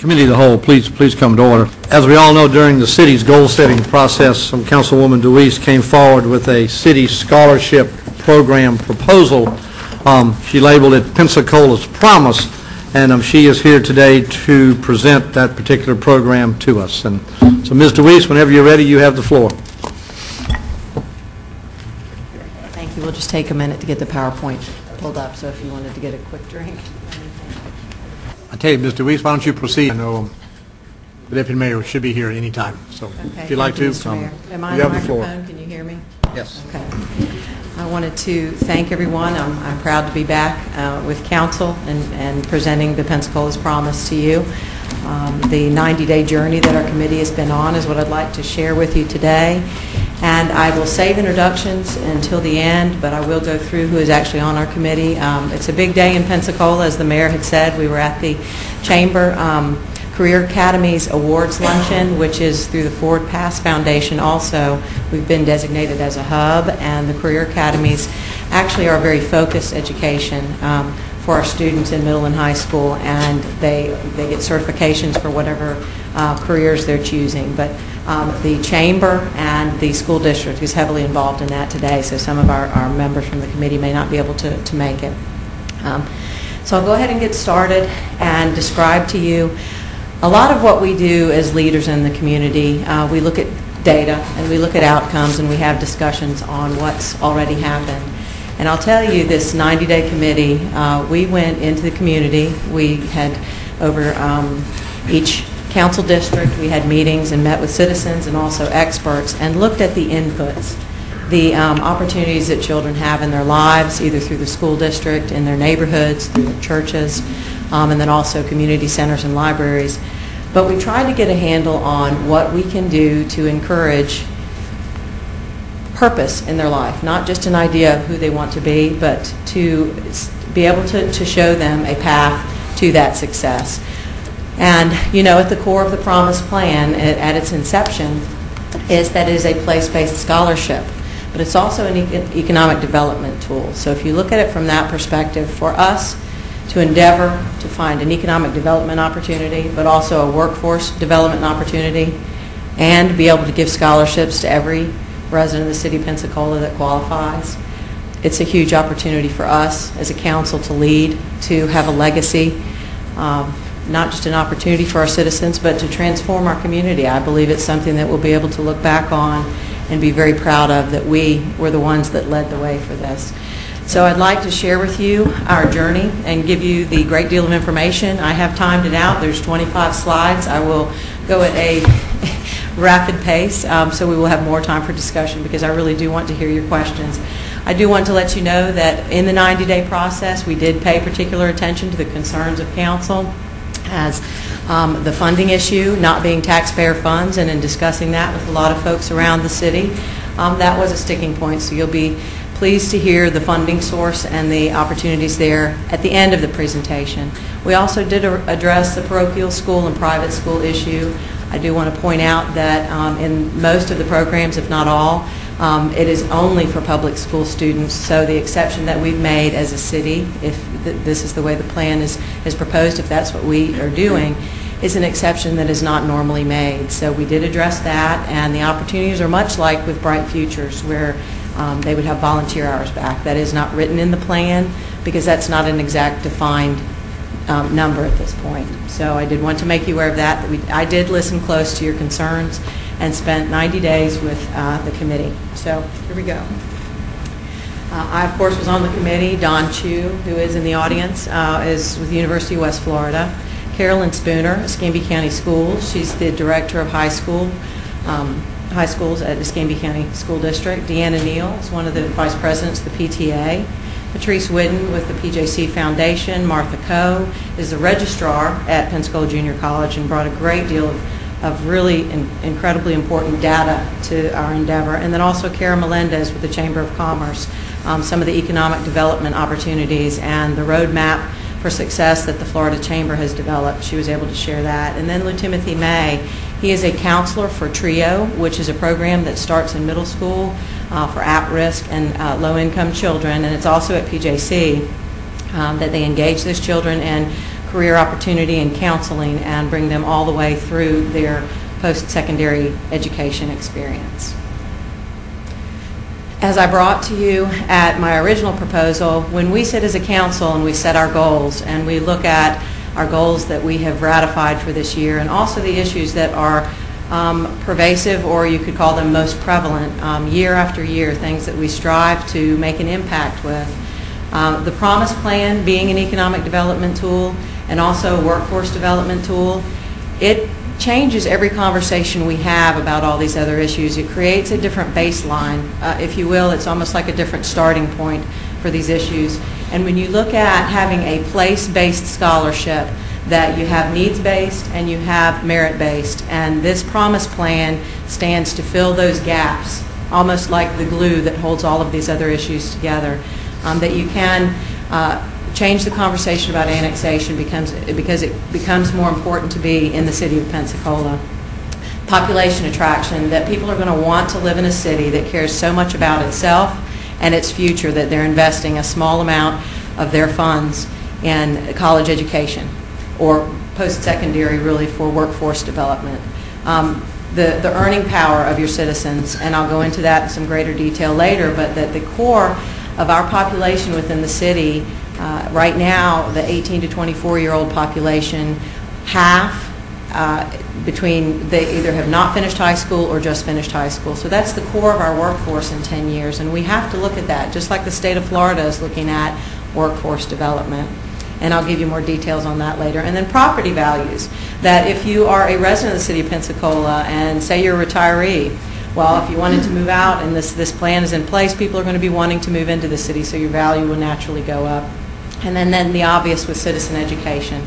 Committee of the whole, please come to order. As we all know, during the city's goal-setting process, Councilwoman DeWeese came forward with a city scholarship program proposal. She labeled it Pensacola's Promise, and she is here today to present that particular program to us. And so, Ms. DeWeese, whenever you're ready, you have the floor. Thank you. We'll just take a minute to get the PowerPoint pulled up, so if you wanted to get a quick drink. I tell you, Ms. DeWeese, why don't you proceed? I know the Deputy Mayor should be here at any time, so Okay, if you'd like to, you Am I have on the floor. Can you hear me? Yes. Okay. I wanted to thank everyone. I'm proud to be back with Council and presenting the Pensacola's Promise to you. The 90-day journey that our committee has been on is what I'd like to share with you today. And I will save introductions until the end, but I will go through who is actually on our committee. It's a big day in Pensacola, as the mayor had said. We were at the Chamber Career Academies Awards Luncheon, which is through the Forward Pass Foundation also. We've been designated as a hub, and the Career Academies actually are very focused education for our students in middle and high school, and they get certifications for whatever careers they're choosing. But the Chamber and the school district is heavily involved in that today, so some of our members from the committee may not be able to make it. So I'll go ahead and get started and describe to you a lot of what we do as leaders in the community. We look at data and we look at outcomes and we have discussions on what's already happened. And I'll tell you, this 90-day committee, we went into the community. We had over each council district, we had meetings and met with citizens and also experts and looked at the inputs, the opportunities that children have in their lives, either through the school district, in their neighborhoods, through their churches, and then also community centers and libraries. But we tried to get a handle on what we can do to encourage purpose in their life, not just an idea of who they want to be, but to be able to show them a path to that success. And, you know, at the core of the Promise Plan, at its inception, is that it is a place-based scholarship, but it's also an economic development tool. So if you look at it from that perspective, for us to endeavor to find an economic development opportunity, but also a workforce development opportunity, and be able to give scholarships to every resident of the city of Pensacola that qualifies, it's a huge opportunity for us as a council to lead, to have a legacy, not just an opportunity for our citizens, but to transform our community. I believe it's something that we'll be able to look back on and be very proud of, that we were the ones that led the way for this. So I'd like to share with you our journey and give you the great deal of information. I have timed it out. There's 25 slides. I will go at a rapid pace, so we will have more time for discussion because I really do want to hear your questions. I do want to let you know that in the 90-day process, we did pay particular attention to the concerns of council as the funding issue, not being taxpayer funds, and in discussing that with a lot of folks around the city, that was a sticking point. So you'll be pleased to hear the funding source and the opportunities there at the end of the presentation. We also did address the parochial school and private school issue. I do want to point out that in most of the programs, if not all, it is only for public school students. So the exception that we've made as a city, if this is the way the plan is proposed, if that's what we are doing, is an exception that is not normally made. So we did address that, and the opportunities are much like with Bright Futures, where they would have volunteer hours back. That is not written in the plan because that's not an exact defined number at this point. So I did want to make you aware of that. I did listen close to your concerns and spent 90 days with the committee. So here we go. I, of course, was on the committee. Don Chu, who is in the audience, is with the University of West Florida. Carolyn Spooner, Escambia County Schools. She's the director of high schools at Escambia County School District. Deanna Neal is one of the vice presidents of the PTA. Patrice Whidden with the PJC Foundation. Martha Coe is the registrar at Pensacola Junior College and brought a great deal of really incredibly important data to our endeavor. And then also Kara Melendez with the Chamber of Commerce, some of the economic development opportunities and the roadmap for success that the Florida Chamber has developed. She was able to share that. And then Lou Timothy May, he is a counselor for TRIO, which is a program that starts in middle school for at-risk and low-income children, and it's also at PJC that they engage those children and career opportunity and counseling and bring them all the way through their post-secondary education experience. As I brought to you at my original proposal, when we sit as a council and we set our goals and we look at our goals that we have ratified for this year and also the issues that are pervasive, or you could call them most prevalent, year after year, things that we strive to make an impact with. The Promise Plan being an economic development tool and also a workforce development tool, it changes every conversation we have about all these other issues. It creates a different baseline, if you will. It's almost like a different starting point for these issues. And when you look at having a place-based scholarship, that you have needs-based and you have merit-based, and this Promise Plan stands to fill those gaps, almost like the glue that holds all of these other issues together, that you can change the conversation about annexation because it becomes more important to be in the city of Pensacola. Population attraction, that people are going to want to live in a city that cares so much about itself and its future that they're investing a small amount of their funds in college education or post-secondary, really, for workforce development. The earning power of your citizens, and I'll go into that in some greater detail later, but that the core of our population within the city, right now, the 18 to 24-year-old population, half between they either have not finished high school or just finished high school. So that's the core of our workforce in 10 years, and we have to look at that, just like the state of Florida is looking at workforce development. And I'll give you more details on that later. And then property values, that if you are a resident of the city of Pensacola and say you're a retiree, well, if you wanted to move out and this plan is in place, people are going to be wanting to move into the city, so your value will naturally go up. And then the obvious with citizen education.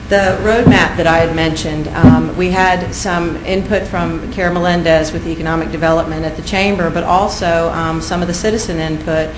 The roadmap that I had mentioned, we had some input from Kara Melendez with economic development at the chamber, but also some of the citizen input,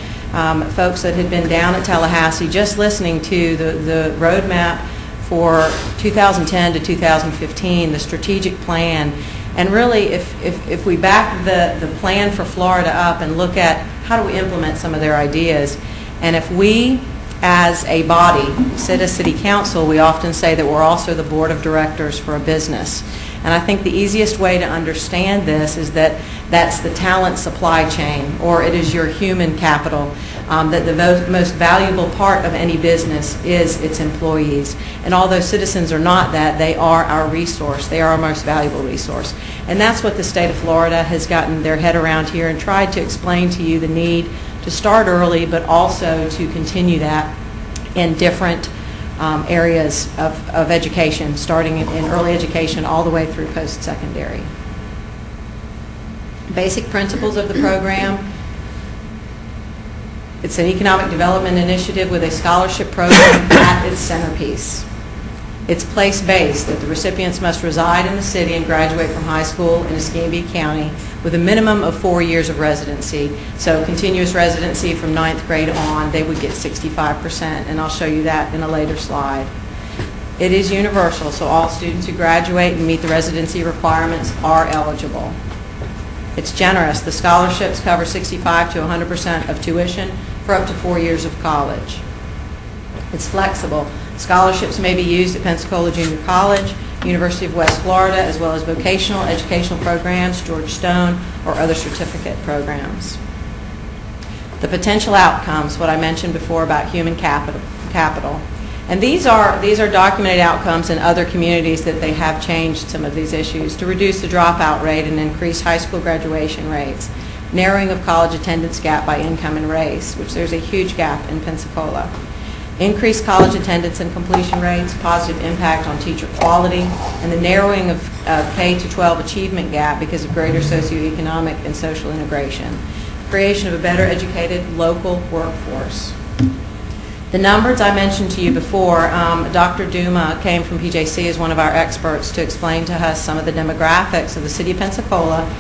folks that had been down at Tallahassee just listening to the roadmap for 2010 to 2015, the strategic plan. And really, if we back the plan for Florida up and look at how do we implement some of their ideas, and if we as a body sit as city council, we often say that we're also the board of directors for a business. And I think the easiest way to understand this is that that's the talent supply chain, or it is your human capital, that the most valuable part of any business is its employees. And although citizens are not that, they are our resource. They are our most valuable resource. And that's what the state of Florida has gotten their head around here and tried to explain to you the need to start early, but also to continue that in different areas of education, starting in early education all the way through post-secondary. Basic principles of the program. It's an economic development initiative with a scholarship program at its centerpiece. It's place-based, that the recipients must reside in the city and graduate from high school in Escambia County with a minimum of 4 years of residency. So continuous residency from 9th grade on, they would get 65%, and I'll show you that in a later slide. It is universal, so all students who graduate and meet the residency requirements are eligible. It's generous. The scholarships cover 65 to 100% of tuition for up to 4 years of college. It's flexible. Scholarships may be used at Pensacola Junior College, University of West Florida, as well as vocational educational programs, George Stone, or other certificate programs. The potential outcomes, what I mentioned before about human capital. And these are documented outcomes in other communities that they have changed some of these issues to reduce the dropout rate and increase high school graduation rates, narrowing of college attendance gap by income and race, which there's a huge gap in Pensacola. Increased college attendance and completion rates, positive impact on teacher quality, and the narrowing of K-12 achievement gap because of greater socioeconomic and social integration. Creation of a better educated local workforce. The numbers I mentioned to you before, Dr. Duma came from PJC as one of our experts to explain to us some of the demographics of the city of Pensacola